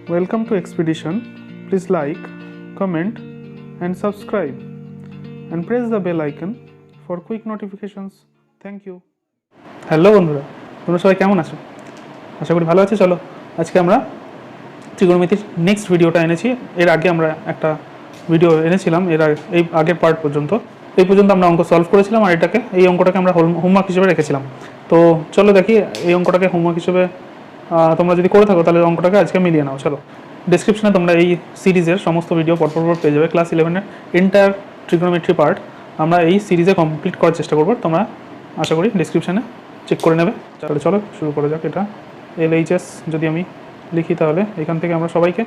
Welcome to Expedition. Please like, comment, and subscribe, and press the bell icon for quick notifications. Thank you. Hello বন্ধুরা, তোমরা সবাই কেমন আছো? আশা করি ভালো আছো। চলো আজকে আমরা ত্রিকোণমিতির নেক্সট ভিডিওটা এনেছি। এর আগে আমরা একটা ভিডিও এনেছিলাম, এই আগের পার্ট পর্যন্ত। এই পর্যন্ত আমরা অঙ্ক সলভ করেছিলাম, আর এই অঙ্কটাকে আমরা হোমওয়ার্ক হিসেবে রেখেছিলাম। তো চলো দেখি এই অঙ্কটাকে হোমওয়ার্ক হিসেবে তোমরা যদি করে থাকো তাহলে অঙ্কটাকে আজকে মিলিয়ে নাও। চলো, ডেসক্রিপশনে তোমরা এই সিরিজের সমস্ত ভিডিও পরপর পেয়ে যাবে। ক্লাস 11-এর এন্টায়ার ট্রিগোনোমেট্রি পার্ট আমরা এই সিরিজে কমপ্লিট করার চেষ্টা করবো। তোমরা আশা করি ডেসক্রিপশনে চেক করে নেবে। তাহলে চলো শুরু করা যাক। এটা LHS যদি আমি লিখি তাহলে এখান থেকে আমরা সবাইকে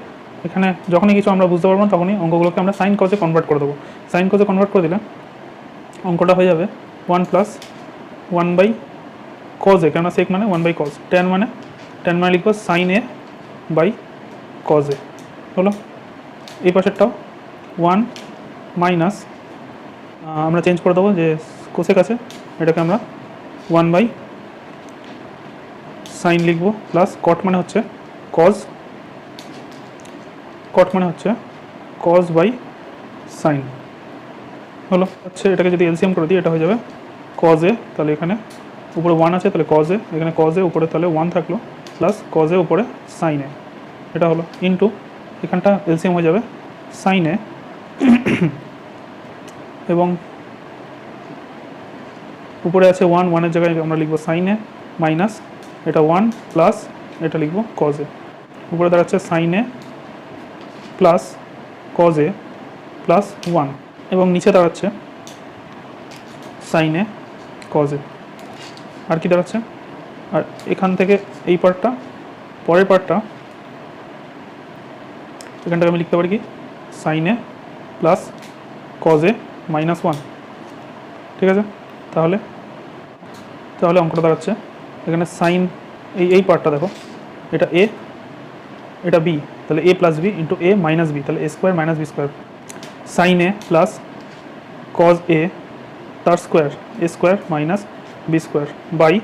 এখানে যখনই কিছু আমরা বুঝতে পারবো তখনই অঙ্কগুলোকে আমরা সাইন কজে কনভার্ট করে দেবো। সাইন কজে কনভার্ট করে দিলে অঙ্কটা হয়ে যাবে 1 + 1/cos A, কেননা সেক মানে 1/cos, tan মানে লিখবো sine A by cos A। হলো, এই পাশেরটাও 1 মাইনাস আমরা চেঞ্জ করে দেবো যে কোসেক আছে, এটাকে আমরা 1/sin লিখবো, প্লাস কট মানে হচ্ছে cos বাই সাইন। হলো, হচ্ছে এটাকে যদি এলসিএম করে দিই এটা হয়ে যাবে cos A, তাহলে এখানে উপরে 1 আছে তাহলে cos A, এখানে cos A উপরে তাহলে 1 থাকলো, প্লাস cos A উপরে sin A, এটা হলো ইন্টু এখানটা এলসিএম হয়ে যাবে sin A এবং উপরে আছে 1 এর জায়গায় আমরা লিখবো sin A মাইনাস এটা 1 প্লাস এটা লিখবো cos A, উপরে দাঁড়াচ্ছে sin A plus cos A plus 1 এবং নিচে দাঁড়াচ্ছে sin A cos A। আর কি দাঁড়াচ্ছে, আর এখান থেকে এই পার্টটা, পরের পার্টটা এখানটাকে আমি লিখতে পারি কি sin A plus cos A minus 1। ঠিক আছে, তাহলে অঙ্কটা দাঁড়াচ্ছে এখানে সাইন এই পার্টটা দেখো, এটা A এটা B, তাহলে A plus B into A minus B, তাহলে A square minus B square, sine A plus cos A তার square A square minus B square by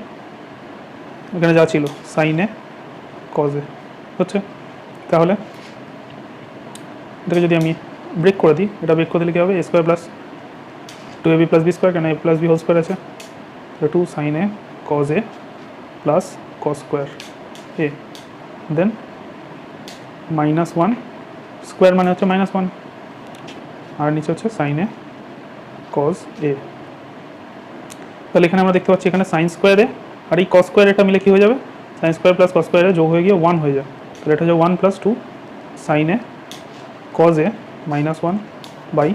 এখানে যা ছিল সাইন A cos A হচ্ছে। তাহলে এটাকে যদি আমি ব্রেক করে দিই, এটা ব্রেক করে দিলে কী হবে, A square plus 2AB plus B square, কেন A plus B whole square আছে, 2 sin A cos A plus cos square A, then minus 1 square মানে হচ্ছে মাইনাস 1, আর নিচে হচ্ছে sin A cos A। তাহলে এখানে আমরা দেখতে পাচ্ছি এখানে সাইন স্কোয়ার A আর এই cos স্কোয়ার এটা মিলে কী হয়ে যাবে, sine square plus cos square যোগ হয়ে গিয়ে 1 হয়ে যায়, তাহলে এটা হচ্ছে 1 + 2 sin A cos A minus 1 by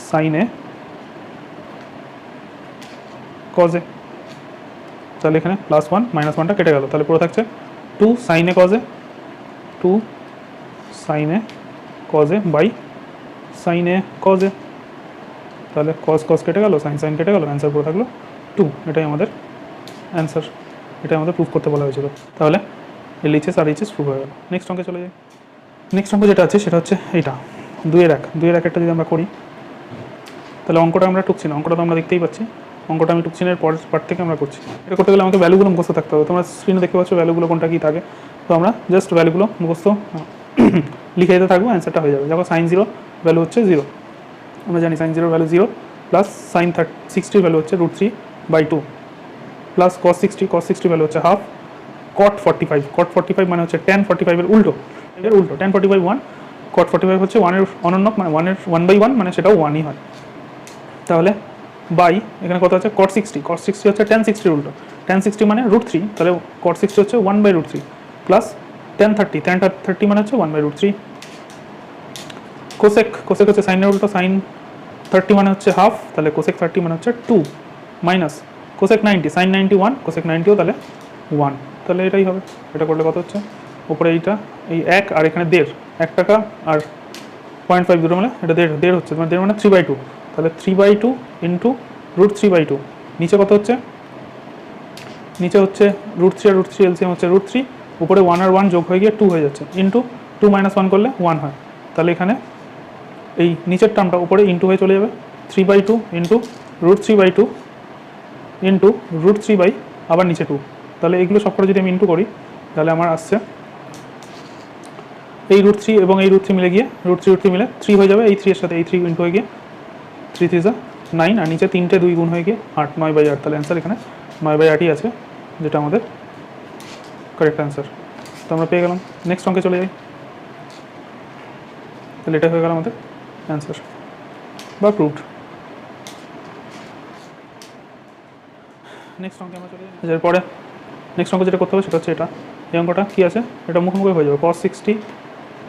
sin A cos A। তাহলে এখানে প্লাস 1 মাইনাস 1টা কেটে গেল, তাহলে পুরো থাকছে 2 sin A cos A, 2 sin A cos A by sin A cos A। তাহলে cos কেটে গেল, sin কেটে গেল, অ্যান্সার পুরো থাকলো 2। এটাই আমাদের অ্যান্সার, এটাই আমাদের প্রুফ করতে বলা হয়েছিল। তাহলে LHS আর HS প্রুফ হয়ে গেল। নেক্সট অঙ্কে চলে যাই। নেক্সট অঙ্ক যেটা আছে সেটা হচ্ছে এইটা 2-এর 1 একটা যদি আমরা করি তাহলে অঙ্কটা আমরা টুকছি না, অঙ্কটা তো আমরা দেখতেই পাচ্ছি, অঙ্কটা আমি টুকছি না, এর পরের পার্ট থেকে আমরা করছি। এটা করতে গেলে আমাকে ভ্যালুগুলো মুখস্থ থাকতে হবে। তোমরা স্ক্রিনে দেখতে পাচ্ছ ভ্যালুগুলো কোনটা কী থাকে, তো আমরা জাস্ট ভ্যালুগুলো মুখস্থ লিখে দিতে থাকবো, অ্যান্সারটা হয়ে যাবে। যখন sin 0 ভ্যালু হচ্ছে 0, আমরা জানি sin 0 value 0, plus sin 60 value হচ্ছে √3/2, প্লাস cos 60 ভ্যালু হচ্ছে হাফ, cot 45 মানে হচ্ছে tan 45 এর উল্টো, tan 45 1, cot 45 হচ্ছে 1 এর অনন্য, মানে 1/1 মানে সেটাও 1ই হয়। তাহলে বাই এখানে কত আছে cot 60 হচ্ছে tan 60 এর উল্টো, tan 60 মানে √3, তাহলে cot 60 হচ্ছে 1/√3 প্লাস tan 30 মানে হচ্ছে 1/√3, কোসেক হচ্ছে সাইন এর উল্টো, সাইন 30 মানে হচ্ছে হাফ, তাহলে কোসেক 30 মানে হচ্ছে 2 মাইনাস কোসেক 90, সাইন 91 কোসেক 90ও তাহলে 1, তাহলে এটাই হবে। এটা করলে কত হচ্ছে, উপরে এইটা এই 1 আর এখানে 1.5, 1 টাকা আর 0.5 দুটো মানে এটা 1.5 হচ্ছে, মানে 1.5 মানে 3/2, তাহলে 3/2 ইন্টু √3/2, নিচে কত হচ্ছে, নিচে হচ্ছে √3 আর √3 এলসিএম হচ্ছে √3, উপরে 1 আর 1 যোগ হয়ে গিয়ে 2 হয়ে যাচ্ছে, ইন্টু 2 - 1 করলে 1 হয়, তাহলে এখানে এই নিচের টার্মটা উপরে ইন্টু হয়ে চলে যাবে, 3/2 ইন্টু √3/2 ইন্টু √3 আবার নিচে 2, তাহলে এগুলো সব করে যদি আমি ইন্টু করি তাহলে আমার আসছে এই √3 এবং এই √3 মিলে গিয়ে √3 মিলে 3 হয়ে যাবে, এই 3 এর সাথে এই 3 ইন্টু হয়ে গিয়ে 3 3 9, আর নিচে 3টে 2 গুণ হয়ে গিয়ে 8, 9/8। তাহলে অ্যান্সার এখানে 9/8ই আছে, যেটা আমাদের কারেক্ট অ্যান্সার। তো আমরা পেয়ে গেলাম। নেক্সট অঙ্কে চলে যাই। তাহলে এটা হয়ে গেল আমাদের অ্যান্সার বা প্রুভড। নেক্সট অঙ্কে আমরা চলে যাই। এরপরে নেক্সট অঙ্ক যেটা করতে হবে সেটা হচ্ছে এটা। এই অঙ্কটা কী আছে, এটা মুখোমুখি হয়ে যাবে। cos 60,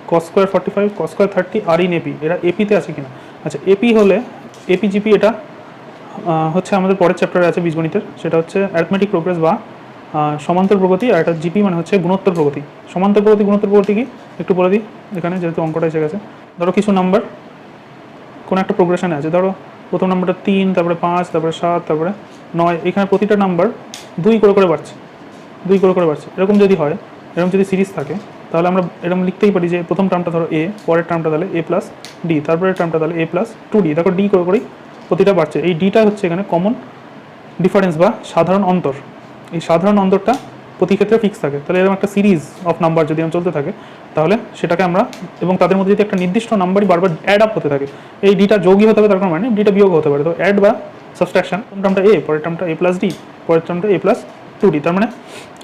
cos square 45, cos square 30 আর ইন এপি। এরা এপিতে আছে কিনা। আচ্ছা, এপি হলে এপি জিপি এটা হচ্ছে আমাদের পরের চ্যাপ্টারে আছে বীজগণিতের, সেটা হচ্ছে অ্যারিথমেটিক প্রোগ্রেস বা সমান্তর প্রগতি। আর এটা জিপি মানে হচ্ছে গুণোত্তর প্রগতি। সমান্তর প্রগতি গুণোত্তর প্রগতি কি একটু বলে দিই এখানে, যেহেতু অঙ্কটা এসে গেছে। ধরো কিছু নাম্বার কোনো একটা প্রোগ্রেশনে আছে, ধরো প্রথম নাম্বারটা 3, তারপরে 5, তারপরে 7, তারপরে 9, এখানে প্রতিটা নাম্বার 2 করে বাড়ছে, 2 করে বাড়ছে। এরকম যদি হয়, এরকম যদি সিরিজ থাকে, তাহলে আমরা এরকম লিখতেই পারি যে প্রথম টার্মটা ধরো এ, পরের টার্মটা তাহলে a প্লাস ডি, তারপরের টার্মটা তাহলে a প্লাস 2d, তারপর ডি করেই প্রতিটা বাড়ছে। এই ডিটা হচ্ছে এখানে কমন ডিফারেন্স বা সাধারণ অন্তর। এই সাধারণ অন্তরটা প্রতি ক্ষেত্রে ফিক্স থাকে। তাহলে এরকম একটা সিরিজ অফ নাম্বার যদি চলতে থাকে, তাহলে সেটাকে আমরা, এবং তাদের মধ্যে যদি একটা নির্দিষ্ট নাম্বারই বারবার অ্যাড আপ হতে থাকে, এই ডিটা যোগই হতে হবে তার কোনো মানে ডিটা বিয়োগ হতে পারে। তো অ্যাড বা সাবস্ট্রাকশন, প্রথম টার্মটা এ, পরের টার্মটা a প্লাস ডি, পরের টার্মটা a প্লাস 2d, তার মানে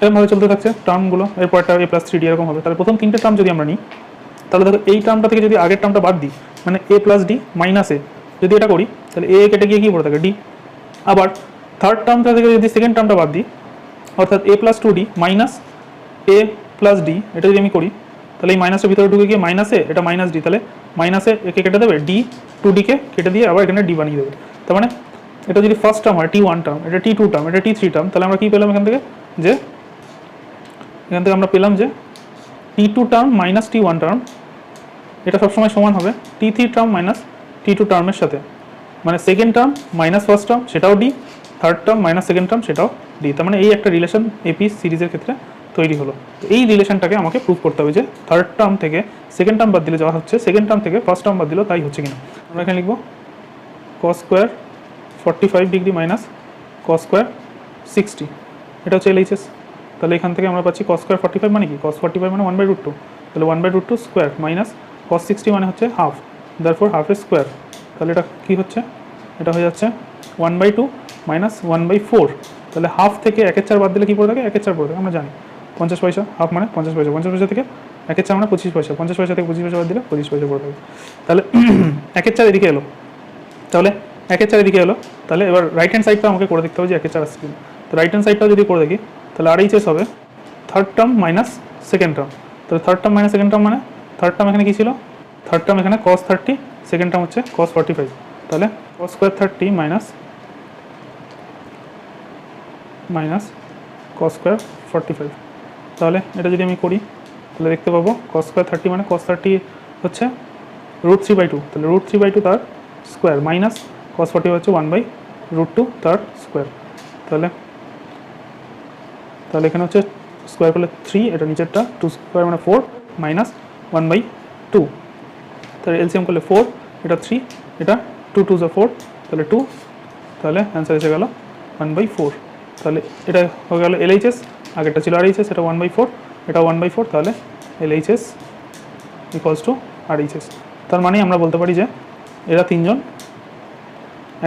এরকমভাবে চলতে থাকছে টার্মগুলো। এরপরটা a প্লাস 3d এরকম হবে। তাহলে প্রথম 3টে টার্ম যদি আমরা নিই, তাহলে দেখো এই টার্মটা থেকে যদি আগের টার্মটা বাদ দিই, মানে a প্লাস ডি মাইনাস এ, যদি এটা করি তাহলে a কেটে গিয়ে কী পড়ে থাকে, ডি। আবার থার্ড টার্মটা থেকে যদি সেকেন্ড টার্মটা বাদ দিই, অর্থাৎ a plus 2d minus a plus D, এটা যদি আমি করি, তাহলে এই মাইনাসের ভিতরে ঢুকে গিয়ে মাইনাসে, এটা মাইনাস ডি, তাহলে মাইনাসে একে কেটে দেবে, ডি 2d কে কেটে দিয়ে আবার এখানে ডি বানিয়ে দেবে। তার মানে এটা যদি ফার্স্ট টার্ম হয় t1 টার্ম, এটা t2 টার্ম, এটা t3 টার্ম, তাহলে আমরা কী পেলাম এখান থেকে, যে এখান থেকে আমরা পেলাম যে t2 term minus t1 term এটা সবসময় সমান হবে t3 টার্ম মাইনাস t2 টার্মের সাথে, মানে second term minus first term সেটাও D, third term minus second term সেটাও ডি। তার মানে এই একটা রিলেশন এপি সিরিজের ক্ষেত্রে তৈরি হলো। তো এই রিলেশনটাকে আমাকে প্রুভ করতে হবে যে থার্ড টার্ম থেকে সেকেন্ড টার্ম বাদ দিলে যা হচ্ছে, সেকেন্ড টার্ম থেকে ফার্স্ট টার্ম বাদ দিলেও তাই হচ্ছে কিনা। আমরা এখানে লিখবো cos square 45 degree minus cos square 60, এটা হচ্ছে LHS। তাহলে এখান থেকে আমরা পাচ্ছি cos স্কোয়ার 45 মানে কি, cos 45 মানে 1/√2, তাহলে 1/√2 স্কোয়ার মাইনাস cos 60 মানে হচ্ছে হাফ, দেয়ারফর হাফ এর স্কোয়ার। তাহলে এটা কি হচ্ছে, এটা হয়ে যাচ্ছে 1/2 মাইনাস 1/4। তাহলে হাফ থেকে 1/4 বাদ দিলে কী পড়ে থাকে, 1/4 পড়ে থাকে, আমরা জানি 50 পয়সা, হাফ মানে 50 পয়সা, 50 পয়সা থেকে 1/4 মানে 25 পয়সা, 50 পয়সা থেকে 25 পয়সা বাদ দিলে 25 পয়সা পড়ে থাকে। তাহলে 1/4 এদিকে এলো, তাহলে 1/4 এদিকে এলো, তাহলে এবার রাইট হ্যান্ড সাইডটা আমাকে করে দেখতে হবে যে 1/4 আসছে কিনা। তো রাইট হ্যান্ড সাইডটাও যদি করে দেখি, তাহলে RHS হবে third term minus second term. তাহলে third term minus second term মানে থার্ড টার্ম এখানে কী ছিল, থার্ড টার্ম এখানে cos 30, সেকেন্ড টার্ম হচ্ছে cos 45। তাহলে cos square 30 minus cos square 45। তাহলে এটা যদি আমি করি, তাহলে দেখতে পাবো cos স্কোয়ার 30 মানে cos 30 হচ্ছে √3/2, তাহলে √3/2 তার স্কোয়ার মাইনাস cos 45 হচ্ছে 1/√2 তার স্কোয়ার। তাহলে এখানে হচ্ছে স্কোয়ার করলে 3, এটা নিচেরটা 2 স্কোয়ার মানে 4 মাইনাস 1/2, তাহলে এলসিএম করলে 4, এটা 3, এটা 2 2 4, তাহলে 2, তাহলে অ্যান্সার এসে গেল 1/4। তাহলে এটা হয়ে গেল LHS, আগেরটা ছিল RHS, এটা 1/4, এটা 1/4, তাহলে LHS ইকুয়ালস টু RHS। তার মানে আমরা বলতে পারি যে এরা তিনজন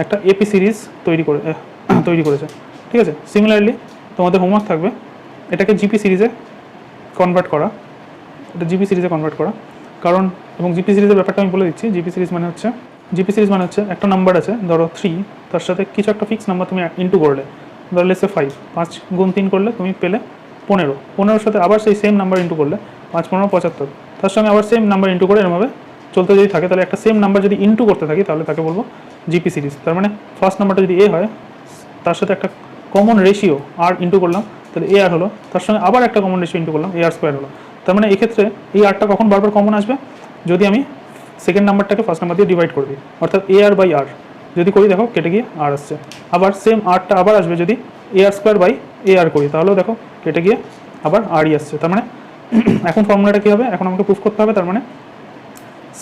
একটা এপি সিরিজ তৈরি করেছে, ঠিক আছে। সিমিলারলি তোমাদের হোমওয়ার্ক থাকবে এটাকে জিপি সিরিজে কনভার্ট করা, কারণ, এবং জিপি সিরিজের ব্যাপারটা আমি বলে দিচ্ছি। জিপি সিরিজ মানে হচ্ছে একটা নাম্বার আছে, ধরো 3, তার সাথে কিছু একটা ফিক্স নাম্বার তুমি ইন্টু করলে, ধরো লেটস সে 5, 5 গুণ 3 করলে তুমি পেলে 15, 15-এর সাথে আবার সেই সেম নাম্বার ইন্টু করলে 5 15 75, তার সঙ্গে আবার সেম নাম্বার ইন্টু করে এরমভাবে চলতে যদি থাকে, তাহলে একটা সেম নাম্বার যদি ইন্টু করতে থাকি, তাহলে তাকে বলবো জিপি সিরিজ। তার মানে ফার্স্ট নাম্বারটা যদি এ হয়, তার সাথে একটা কমন রেশিও আর ইন্টু করলাম, তাহলে এ আর হলো, তার সঙ্গে আবার একটা কমন রেশিও ইন্টু করলাম, AR স্কোয়ার হলো। তার মানে এক্ষেত্রে এই আরটা কখন বারবার কমন আসবে, যদি আমি সেকেন্ড নাম্বারটাকে ফার্স্ট নাম্বার দিয়ে ডিভাইড করে দিই, অর্থাৎ AR/R যদি করি, দেখো কেটে গিয়ে আর আসছে। আবার সেম আরটা আবার আসবে যদি AR স্কোয়ার বাই AR করি, তাহলেও দেখো কেটে গিয়ে আবার আরই আসছে। তার মানে এখন ফর্মুলাটা কী হবে, এখন আমাকে প্রুফ করতে হবে, তার মানে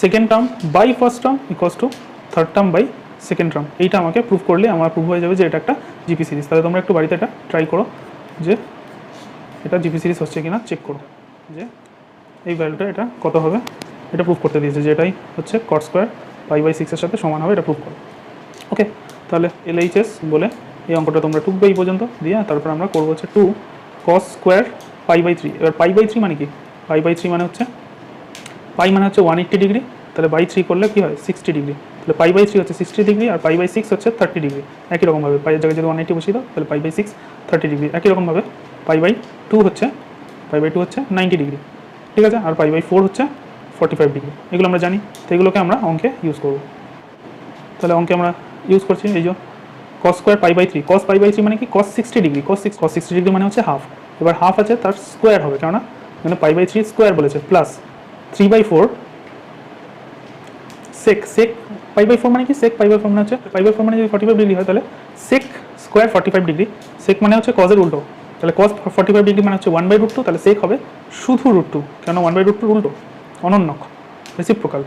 second term by first term equals to third term by second term. এইটা আমাকে প্রুফ করলে আমার প্রুফ হয়ে যাবে যে এটা একটা জিপি সিরিজ। তাহলে তোমরা একটু বাড়িতে এটা ট্রাই করো যে এটা জিপি সিরিজ হচ্ছে কিনা চেক করো, যে এই ভ্যালুটা এটা কত হবে এটা প্রুফ করতে দিয়েছে, যে এটাই হচ্ছে কট স্কোয়ার পাই বাই 6 এর সাথে সমান হবে, এটা প্রুফ করো। ওকে, তাহলে LHS বলে এই অঙ্কটা তোমরা টুকবে এই পর্যন্ত দিয়ে, তারপর আমরা করবো হচ্ছে 2 cos স্কোয়ার পাই বাই 3। এবার পাই বাই 3 মানে কি? পাই বাই 3 মানে হচ্ছে পাই মানে হচ্ছে 180 ডিগ্রি, তাহলে বাই 3 করলে কি হয় 60 ডিগ্রি, তাহলে পাই বাই 3 হচ্ছে 60 ডিগ্রি আর পাই বাই 6 হচ্ছে 30 ডিগ্রি। একই রকমভাবে পাইয়ের জায়গায় যদি 180 বসিয়ে দাও তাহলে পাই বাই 6 30 ডিগ্রি। একই রকমভাবে পাই বাই 2 হচ্ছে 90 ডিগ্রি, ঠিক আছে, আর পাই বাই 4 হচ্ছে 45 ডিগ্রি। এগুলো আমরা জানি, তো এগুলোকে আমরা অঙ্কে ইউজ করব। তাহলে অঙ্কে আমরা ইউজ করছি এই যে cos square pi by 3, cos pi by 3 মানে কি cos 60 ডিগ্রি, cos 60 ডিগ্রি মানে হচ্ছে হাফ। এবার হাফ আছে তার স্কোয়ার হবে, কেননা এখানে পাই বাই 3 স্কোয়ার বলেছে, প্লাস 3/4 সেক পাই বাই 4 মানে কি সেক পাই বাই 4 মানে হচ্ছে পাই বাই 4 মানে যদি 45 ডিগ্রি হয় তাহলে সেক স্কোয়ার 45 ডিগ্রি, সেক মানে হচ্ছে cos এর উল্টো, তাহলে cos 45 ডিগ্রি মানে হচ্ছে 1/√2, তাহলে সেক হবে শুধু √2, কেন 1/√2 উল্টো অনন্যক রেসিপ্রোকাল,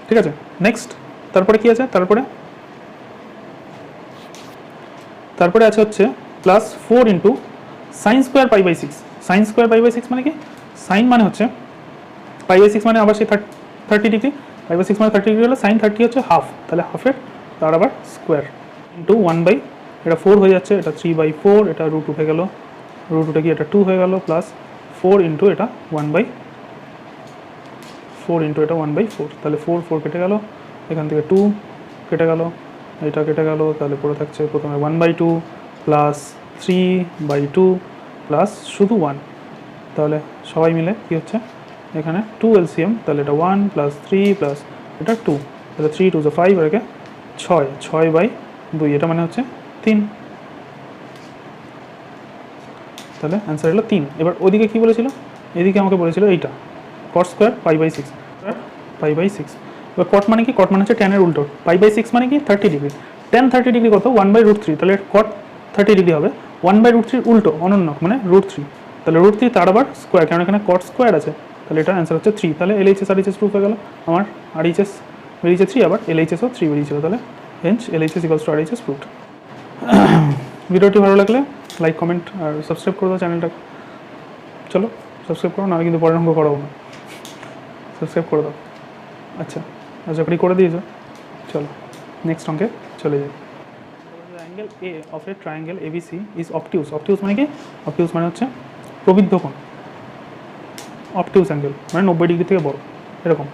ঠিক আছে। নেক্সট তারপরে কি আছে, তারপরে আছে হচ্ছে plus 4 into sine square pi by 6। Sine square pi by 6 মানে কি, সাইন মানে হচ্ছে পাই বাই 6 মানে আবার সেই 30 ডিগ্রি, পাই বাই 6 মানে 30 ডিগ্রি হলে সাইন 30 হচ্ছে হাফ, তাহলে হাফের তার আবার স্কোয়ার ইন্টু 1 এটা 4 হয়ে যাচ্ছে, এটা 3/4, এটা √2 হয়ে গেল, √2টা কি এটা 2 হয়ে গেল, প্লাস 4 ইন্টু এটা 1/4, তাহলে 4 কেটে গেল, এখান থেকে 2 কেটে গেল, এটা কেটে গেল, তাহলে পড়ে থাকছে প্রথমে 1/2 প্লাস 3/2 প্লাস শুধু 1, তাহলে সবাই মিলে কি হচ্ছে এখানে 2 LCM, তাহলে এটা 1 প্লাস 3 প্লাস এটা 2, তাহলে 3 2 5 আর 6/2, এটা মানে হচ্ছে 3, তাহলে অ্যান্সার হলো 3। এবার ওদিকে কি বলেছিল, এদিকে আমাকে বলেছিল এইটা cot স্কোয়ার পাই বাই 6, এবার cot মানে কি, cot মানে হচ্ছে tan এর উল্টো, পাই বাই 6 মানে কি 30 ডিগ্রি, tan 30 ডিগ্রি কত 1/√3, তাহলে cot 30 ডিগ্রি হবে 1/√3 উল্টো অনন্যক মানে √3, তাহলে √3 তার আবার স্কোয়ার, কারণ এখানে cot স্কোয়ার আছে, তাহলে এটা অ্যান্সার হচ্ছে 3। তাহলে LHS RHS প্রুফ হয়ে গেল, আমার RHS বেরিয়েছে 3, আবার LHSও 3 বেরিয়েছিল, তাহলে হেঞ্চ LHS = RHS প্রুফড। ভিডিওটি ভালো লাগলে লাইক কমেন্ট আর সাবস্ক্রাইব করে দাও চ্যানেলটা, চলো সাবস্ক্রাইব করো, নাহলে কিন্তু পরের অঙ্ক করাবো না, সাবস্ক্রাইব করে দাও। আচ্ছা আশা করি করে দিয়েছো, চলো নেক্সট অঙ্কে চলে যাই। Angle A of A triangle ABC is obtuse. Obtuse মানে কি, অবটিউস মানে হচ্ছে প্রবৃদ্ধ কোণ, অবটিউস অ্যাঙ্গেল মানে 90 ডিগ্রি থেকে বড়, এরকম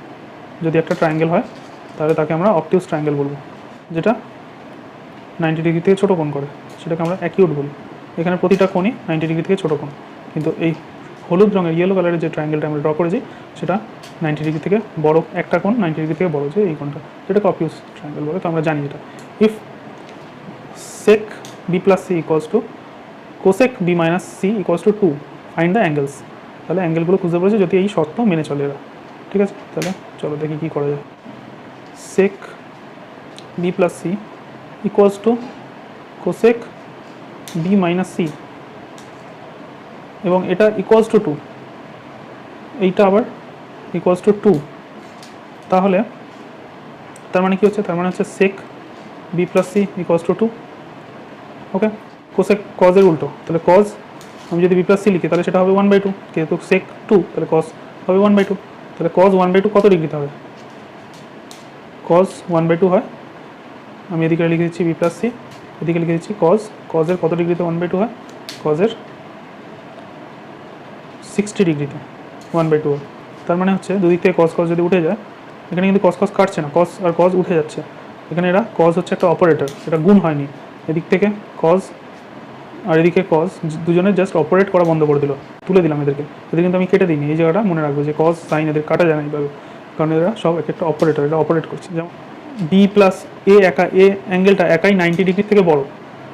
যদি একটা ট্রায়াঙ্গেল হয় তাহলে তাকে আমরা অবটিউস ট্রায়াঙ্গেল বলবো, যেটা 90 ডিগ্রি থেকে ছোটো কোণ করে সেটাকে আমরা অ্যাকিউট বলি। এখানে প্রতিটা কোণই 90 ডিগ্রি থেকে ছোটো কোণ, কিন্তু এই হলুদ রঙের ইয়েলো কালারের যে ট্রায়াঙ্গেলটা আমরা ড্র করেছি সেটা 90 ডিগ্রি থেকে বড়, একটা কোণ 90 ডিগ্রি থেকে বড়, যে এই কোণটা যেটাকে অবটিউস ট্রায়াঙ্গেল বলে। তো আমরা জানি এটা, if sec b plus c equals to cosec b minus c equals to 2, find the angles। তাহলে অ্যাঙ্গেলগুলো খুঁজে পড়েছে যদি এই শর্ত মেনে চলে এরা, ঠিক আছে। তাহলে চলো দেখি কী করা যায়। sec b plus c equals to cosec b minus c, এবং এটা ইকুয়ালস টু 2, এইটা আবার ইকুয়ালস টু 2, তাহলে তার মানে কি হচ্ছে, তার মানে হচ্ছে sec b plus c equals to 2, okay. Cosec কজের উল্টো, তাহলে কজ আমি যদি b plus c লিখি তাহলে সেটা হবে 1/2, যেহেতু sec 2 তাহলে cos হবে 1/2, তাহলে cos 1/2 কত ডিগ্রিতে হবে, cos 1/2 হয়, আমি এদিকে লিখে দিচ্ছি b plus c, এদিকে লিখে দিচ্ছি cos এর কত ডিগ্রিতে 1/2 হয়, cos এর 60 ডিগ্রিতে 1/2 হয়। তার মানে হচ্ছে দুদিক থেকে cos যদি উঠে যায়, এখানে কিন্তু cos কাটছে না, cos আর cos উঠে যাচ্ছে, এখানে এরা cos হচ্ছে একটা অপারেটর, এটা গুণ হয়নি, এদিক থেকে cos আর এদিকে cos দুজনের জাস্ট অপারেট করা বন্ধ করে দিল, তুলে দিলাম এদেরকে, এদের কিন্তু আমি কেটে দিইনি, এই জায়গাটা মনে রাখবো যে cos sin এদের কাটা যায় না এইভাবে, কারণ এরা সব এক একটা অপারেটর, এটা অপারেট করছে। যেমন b প্লাস a অ্যাঙ্গেলটা একাই 90 ডিগ্রি থেকে বড়,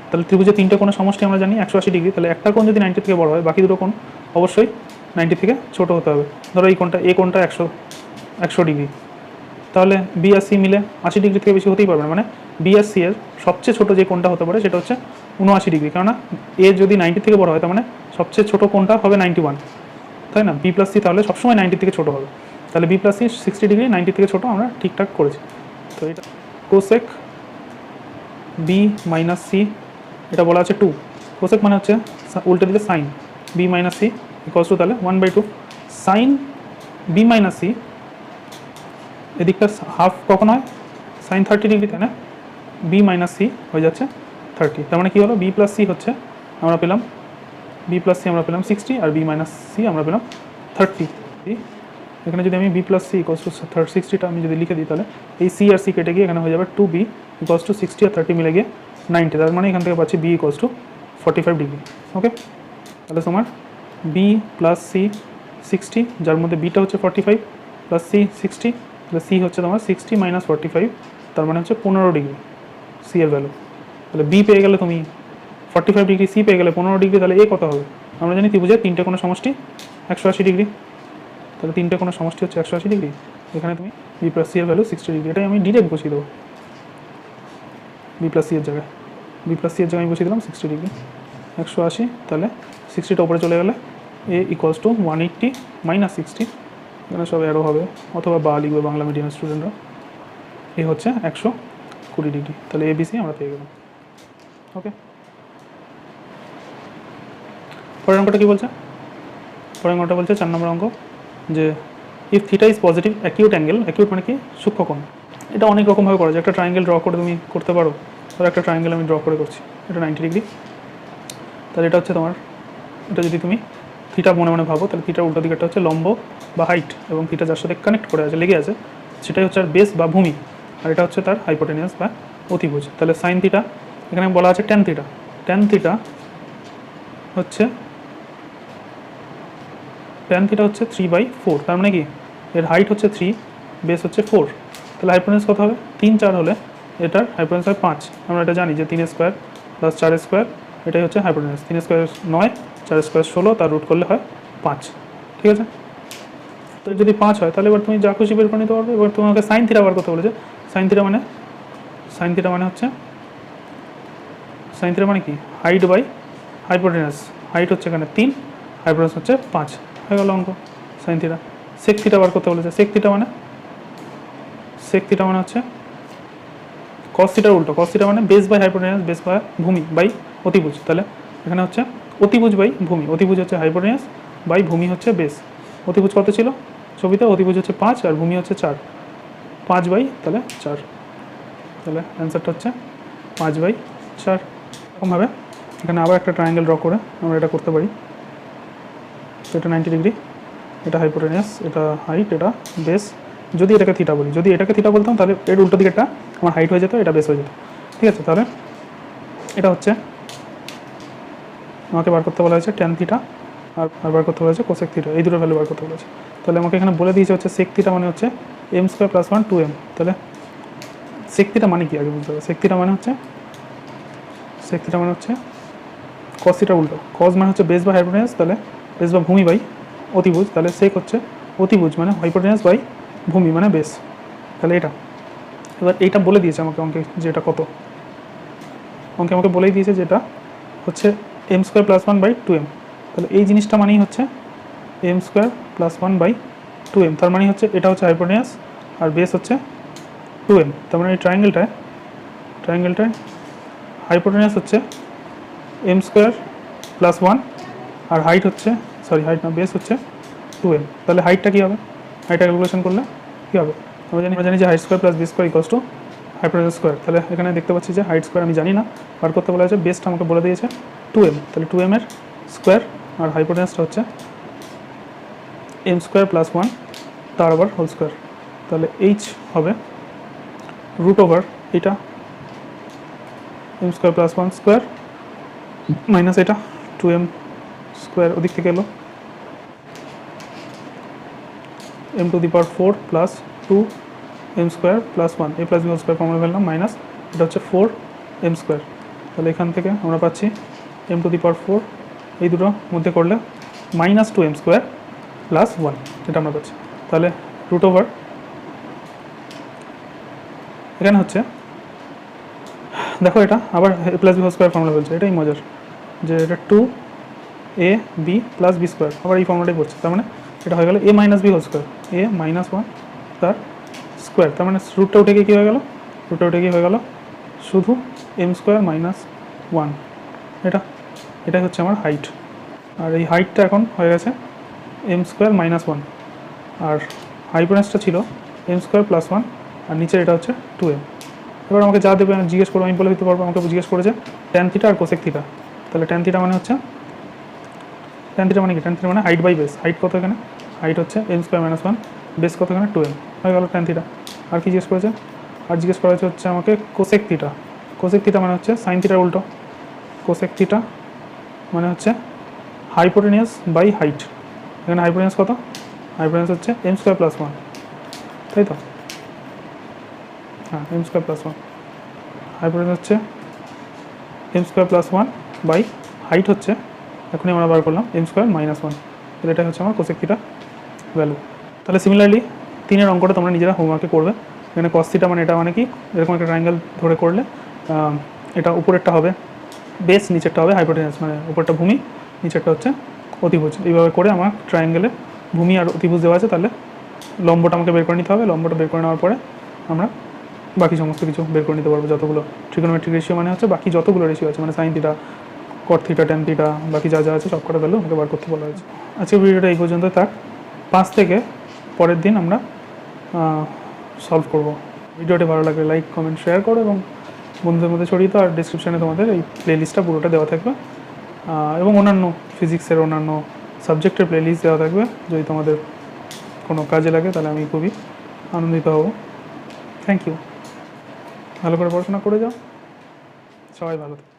তাহলে ত্রিভুজের তিনটে কোণের সমষ্টি আমরা জানি 180 ডিগ্রি, তাহলে একটা কোণ যদি 90 থেকে বড় হয় বাকি দুটো কোণ অবশ্যই 90 থেকে ছোট হতে হবে। ধরো এই কোণটা, এই কোণটা 100 ডিগ্রি, তাহলে বি আর সি মিলে 80 ডিগ্রি থেকে বেশি হতেই পারবে না, মানে বি আর সি এর সবচেয়ে ছোট যে কোণটা হতে পারে সেটা হচ্ছে 79 ডিগ্রি, কেননা এ যদি 90 থেকে বড় হয় তার মানে সবচেয়ে ছোট কোণটা হবে 91, তাই না। বি প্লাস সি তাহলে সবসময় 90 থেকে ছোট হবে, তাহলে বি প্লাস সি 60 ডিগ্রি 90 থেকে ছোট আমরা ঠিকঠাক করেছি। তো এটা কোসেক বি মাইনাস সি, এটা বলা আছে 2, কোসেক মানে হচ্ছে উল্টে দিলে sine, B minus C equals to তাহলে 1/2 সাইন বি মাইনাস সি, এদিকটা হাফ কখন হয়, সাইন 30 ডিগ্রি, তাই না? বি মাইনাস সি হয়ে যাচ্ছে 30, তার মানে কী হলো, বি প্লাস সি হচ্ছে আমরা পেলাম, বি প্লাস সি আমরা পেলাম 60 আর বি মাইনাস সি আমরা পেলাম 30। এখানে যদি আমি B plus C equals to 60টা আমি যদি লিখে দিই, তাহলে এই সি আর সি কেটে গিয়ে এখানে হয়ে যাবে 2b ইকোয়াস টু 60 আর 30 মিলে গিয়ে 90, তার মানে এখান থেকে পাচ্ছি বি ইকোয়াস টু 45 ডিগ্রি। ওকে, তাহলে তোমার বি প্লাস সি 60, যার মধ্যে বিটা হচ্ছে 45 প্লাস সি 60, তাহলে সি হচ্ছে তোমার 60 মাইনাস 45, তার মানে হচ্ছে 15 ডিগ্রি সি এর ভ্যালু। তাহলে বি পেয়ে গেলে তুমি 45 ডিগ্রি, সি পেয়ে গেলে 15 ডিগ্রি, তাহলে এ কত হবে? আমরা জানি ত্রিভুজের তিনটে কোনো সমষ্টি 180 ডিগ্রি, তাহলে তিনটে কোনো সমষ্টি হচ্ছে 180 ডিগ্রি। এখানে তুমি বি প্লাস সি এর ভ্যালু 60 ডিগ্রি, এটাই আমি ডিরেক্ট বসিয়ে দেবো বি প্লাস সি এর জায়গায়, বি প্লাস সি এর জায়গায় আমি বসিয়ে দিলাম 60 ডিগ্রি, 180, তাহলে 60টা উপরে চলে গেলে এ ইকুয়ালস টু 180 মাইনাস 60, এখানে সব অ্যারো হবে, অথবা বা লিখবে বাংলা মিডিয়াম স্টুডেন্টরা। এ হচ্ছে 120 ডিগ্রি, তাহলে এবিসি আমরা পেয়ে গেলাম। ওকে, পরের অঙ্কটা কী বলছে? পরের অঙ্কটা বলছে 4 নম্বর অঙ্ক, যে if theta is positive acute angle, acute মানে কি, সূক্ষ্মকোণ। এটা অনেক রকমভাবে করা যায়, একটা ট্রায়াঙ্গেল ড্র করে তুমি করতে পারো, ধরো একটা ট্রায়াঙ্গেল আমি ড্র করে করছি, এটা 90 ডিগ্রি, তাহলে এটা হচ্ছে তোমার, এটা যদি তুমি থিটা মনে মনে ভাবো, তাহলে থিটার উল্টো দিকটা হচ্ছে লম্ব বা হাইট, এবং থিটা যার সাথে কানেক্ট করে আছে, লেগে আছে, সেটাই হচ্ছে আর বেস বা ভূমি, আর এটা হচ্ছে তার হাইপোটেনিয়াস বা অতিভুজ। তাহলে সাইন থিটা, এখানে বলা আছে ট্যান থিটা, ট্যান থিটা হচ্ছে 3/4, তার মানে কি এর হাইট হচ্ছে 3, বেস হচ্ছে 4, তাহলে হাইপোটেনিয়াস কত হবে? 3 4 হলে এটার হাইপোটেনিয়াস হয় 5। আমরা এটা জানি যে 3 স্কোয়ার প্লাস 4 স্কোয়ার, এটাই হচ্ছে হাইপোটেনিয়াস। 3 স্কোয়ার 9, 4 স্কোয়ার 16, তার রুট করলে হয় 5, ঠিক আছে? তো যদি 5 হয়, তাহলে এবার তুমি যা খুশি বের করে নিতে পারবে। এবার তোমাকে সাইন থিটা বার করতে বলেছে। সাইন থিটা মানে হচ্ছে, সাইন থিটা মানে কি, হাইট বাই হাইপোটেনিয়াস, হাইট হচ্ছে এখানে 3, হাইপোটেনিয়াস হচ্ছে 5, হয়ে গেল অঙ্ক সাইন থিটা। সেক থিটা বার করতে বলেছে। সেক থিটা মানে হচ্ছে কস থিটার উল্টো। কস থিটা মানে base by hypotenuse, base by ভূমি বাই অতিভুজ। তাহলে এখানে হচ্ছে অতিভুজ বাই ভূমি, অতিভুজ হচ্ছে হাইপোটেনিয়াস বাই ভূমি হচ্ছে বেস। অতিভুজ কত ছিল ছবিতে? অতিভুজ হচ্ছে 5 আর ভূমি হচ্ছে 4, 5 বাই তাহলে 4, তাহলে অ্যান্সারটা হচ্ছে 5/4। এরকমভাবে এখানে আবার একটা ট্রায়াঙ্গেল ড্র করে আমরা এটা করতে পারি। এটা 90 ডিগ্রি, এটা হাইপোটেনিয়াস, এটা হাইট, এটা বেস। যদি এটাকে থিটা বলি, যদি এটাকে থিটা বলতাম, তাহলে এর উল্টো দিকেটা আমার হাইট হয়ে যেত, এটা বেস হয়ে যেত, ঠিক আছে? তাহলে এটা হচ্ছে আমাকে বার করতে বলা হয়েছে ট্যান থিটা, আর বার করতে বলা হয়েছে কোসেক থিটা, এই দুটো ভ্যালু বার করতে বলেছে। তাহলে আমাকে এখানে বলে দিয়েছে হচ্ছে সেক থিটা মানে হচ্ছে m² + 1 2m। তাহলে সেক থিটা মানে কি আগে বুঝতে হবে। সেক থিটা মানে হচ্ছে কস থিটার উল্টো। কস মানে হচ্ছে বেস বা হাইপোটেনিয়াস, তাহলে বেস বা ভূমি বাই অতিভুজ, তাহলে সেক হচ্ছে অতিভুজ মানে হাইপোটেনিয়াস বাই ভূমি মানে বেস। তাহলে এটা এবার এইটা বলে দিয়েছে আমাকে অঙ্কে, যে এটা কত। অঙ্কে আমাকে বলেই দিয়েছে যেটা হচ্ছে m² + 1/2m। তাহলে এই জিনিসটা মানেই হচ্ছে m² + 1/2m, তার মানে হচ্ছে এটা হচ্ছে হাইপোটেনিয়াস আর বেস হচ্ছে 2m। তার মানে এই ট্রায়াঙ্গেলটায় হাইপোটেনিয়াস হচ্ছে m² + 1 আর হাইট হচ্ছে, হাইট না, বেস হচ্ছে 2m। তাহলে হাইটটা কী হবে? হাইটটা ক্যালকুলেশন করলে কী হবে? আমরা জানি যে height square plus B square equals to hypotenuse square. তাহলে এখানে দেখতে পাচ্ছি যে হাইট স্কোয়ার আমি জানি না, বার করতে বলা হয়েছে। বেসটা আমাকে বলে দিয়েছে 2m, তাহলে 2m এর স্কোয়ার আর হাইপোটেনিয়াসটা হচ্ছে m² + 1 তার আবার হোল স্কোয়ার। তাহলে h হবে রুট ওভার এটা m² + 1 স্কোয়ার মাইনাস এটা 2m স্কোয়ার, ওদিক থেকে এলো m⁴ plus 2m² + 1, a + b whole square formula ফেললাম, মাইনাস এটা হচ্ছে 4m²। তাহলে এখান থেকে আমরা পাচ্ছি m⁴, এই দুটো মধ্যে করলে মাইনাস 2m² + 1, এটা আমরা পাচ্ছি। তাহলে রুট ওভার এখানে হচ্ছে, দেখো এটা আবার a + b whole square formula বলছে, এটাই মজার, যে এটা 2ab + b স্কোয়ার, আবার এই ফর্মুলাটাই পড়ছে। তার মানে এটা হয়ে গেল a - b whole square, a - 1 তার স্কোয়ার। তার মানে রুটটা উঠে গিয়ে কী হয়ে গেল? হয়ে গেল শুধু m² - 1। এটাই হচ্ছে আমার হাইট, আর এই হাইটটা এখন হয়ে গেছে m² - 1। আর হাইপোটেনাসটা ছিল এম স্কোয়ার প্লাস ওয়ান, আর নিচের এটা হচ্ছে 2m। এবার আমাকে যা দেবে আমি জিজ্ঞেস করবো, আমি বলে দিতে পারবো। আমাকে জিজ্ঞেস করেছে ট্যান থিটা আর কোসেক থিটা। তাহলে ট্যান থিটা মানে হচ্ছে, ট্যান থিটা মানে কি, ট্যান থিটা মানে হাইট বাই বেস। হাইট কত এখানে, হাইট হচ্ছে M square minus one, base কত এখানে 2m, হয়ে গেল ট্যান থিটা। আর কি জিজ্ঞেস করেছে, আর জিজ্ঞেস করা হচ্ছে আমাকে কোসেক থিটা। কোসেক থিটা মানে হচ্ছে সাইন থিটার উল্টো। কোসেক থিটা মানে হচ্ছে হাইপোটেনিয়াস বাই হাইট। এখানে হাইপোটেনিয়াস কত, হাইপোটেনিয়াস হচ্ছে এম স্কোয়ার প্লাস ওয়ান, তাই তো? হ্যাঁ, M square plus one. Hypotenuse হচ্ছে M square plus one by height হচ্ছে, এখনই আমরা বার করলাম, এম স্কোয়ার মাইনাস ওয়ান। তাহলে এটা হচ্ছে আমার কোসেক থিটা ভ্যালু। তাহলে সিমিলারলি 3-এর অঙ্কটা তোমরা নিজেরা হোমওয়ার্কে করবে। এখানে কস থিটা মানে এটা মানে কি, এরকম একটা ট্রায়াঙ্গেল ধরে করলে এটা উপরেরটা হবে বেস, নিচেরটা হবে হাইপোটেনিয়াস, মানে উপরটা ভূমি, নিচেরটা হচ্ছে অতিভুজ। এইভাবে করে আমার ট্রায়াঙ্গেলে ভূমি আর অতিভুজ দেওয়া আছে। তাহলে লম্বটা আমাকে বের করে নিতে হবে। লম্বটা বের করে নেওয়ার পরে আমরা বাকি সমস্ত কিছু বের করে নিতে পারবো, যতগুলো ট্রিগোনোমেট্রিক রেশিও মানে হচ্ছে বাকি যতগুলো রেশিও আছে, মানে সাইন থিটা, কট থিটা, ট্যান থিটা, বাকি যা যা আছে সব কটা ভ্যালু আমাকে বার করতে বলা হয়েছে। আজকে ভিডিওটা এই পর্যন্ত থাক। 5 থেকে পরের দিন আমরা সলভ করব। ভিডিওটি ভালো লাগলে লাইক, কমেন্ট, শেয়ার করো এবং বন্ধুদের মধ্যে ছড়িয়ে দাও। আর ডিসক্রিপশানে তোমাদের এই প্লেলিস্টটা পুরোটা দেওয়া থাকবে, এবং অন্যান্য ফিজিক্সের অন্যান্য সাবজেক্টের প্লেলিস্ট দেওয়া থাকবে। যদি তোমাদের কোনো কাজে লাগে তাহলে আমি খুবই আনন্দিত হব। Thank you. ভালো করে পড়াশোনা করে যাও, সবাই ভালো থাকো।